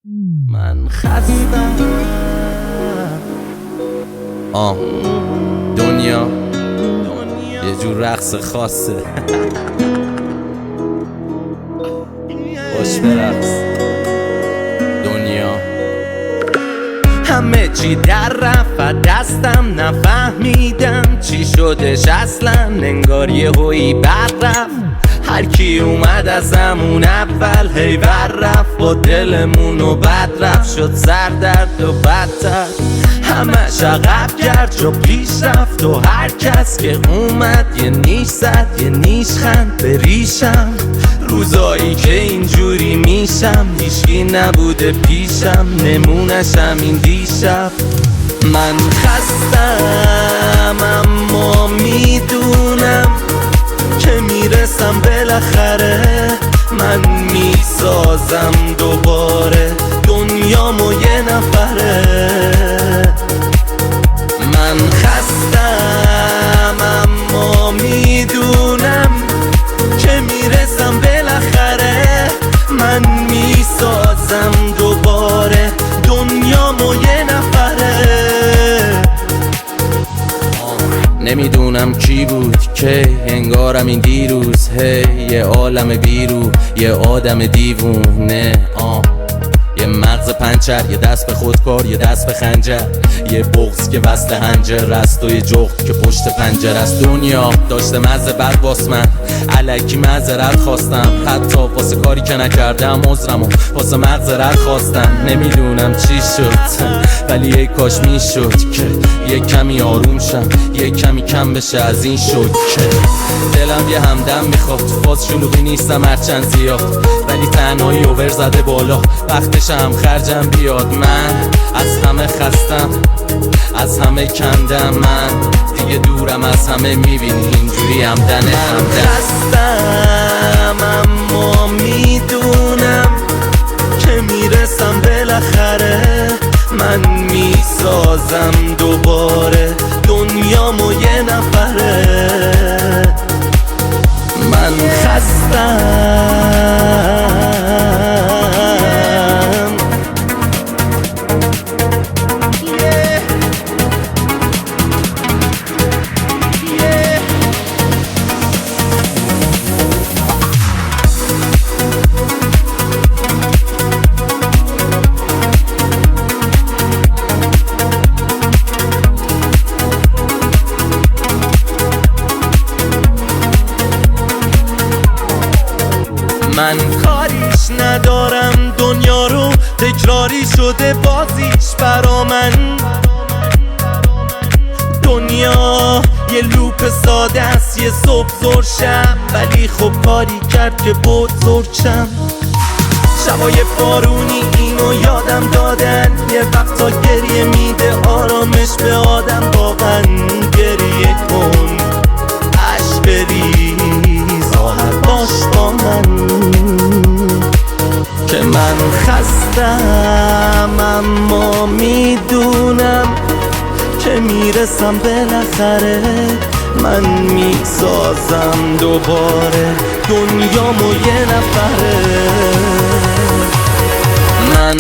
من خستم دنیا یه جور رقص خاصه باش برقص دنیا. همه چی در رفت دستم نفهمیدم چی شدش اصلا، انگار یه هویی بر رفت. هر کی اومد از همون اول هی بر رفت، با دلمونو بد رفت شد سردرد و بدتر. همش عقب کرد چو پیش رفت و هر کس که اومد یه نیش زد یه نیش خند به ریشم. روزایی که اینجوری میشم هیچکی نبوده پیشم، نمونشم این دیشب. من خستم اما میدونم که میرسم بالاخره، من میسازم دوباره دنیامو یه نفره. من خستم اما میدونم که میرسم بالاخره، من میسازم دوباره دنیامو یه نفره. نمیدونم کی بود که انگارم این دیروز یه عالم بیرو یه آدم دیوونه. یه مغز پنچر، یه دست به خودکار، یه دست به خنجر، یه بغض که وصل هنجر است و یه جغد که پشت پنجر است. دنیا داشته مزه بر باس، من الکی معذرت خواستم، حتی واسه کاری که نکردم عذرمو واسه مغزرت خواستم. نمیدونم چی شد ولی یه کاش میشد که یه کمی آروم شم، یه کمی کم بشه از این شد که دلم یه همدم میخواد. فاز شلوغی نیستم هرچند زیاد، ولی تنهایی اوور زده بالا، وقتش هم خرجم بیاد. من از همه خستم، از همه کندم، من دیگه دورم از همه، میبینی اینجوری همدنه همدن. خستم اما میدونم که میرسم بالاخره، من میسازم دوباره دنیامو یه نفره. من خستم من کاریش ندارم، دنیا رو تکراری شده بازیش برا من. دنیا یه لوپ ساده است، یه صبح زور شب، ولی خب کاری کرد که بزرگشم. شبای بارونی اینو یادم دادن، یه وقتا گریه میده آرامش به آدم. واقعا گریه کن عشق بریز آهر باش با من، که من خستم اما میدونم که میرسم بالاخره، من میسازم دوباره دنیامو یه نفره. من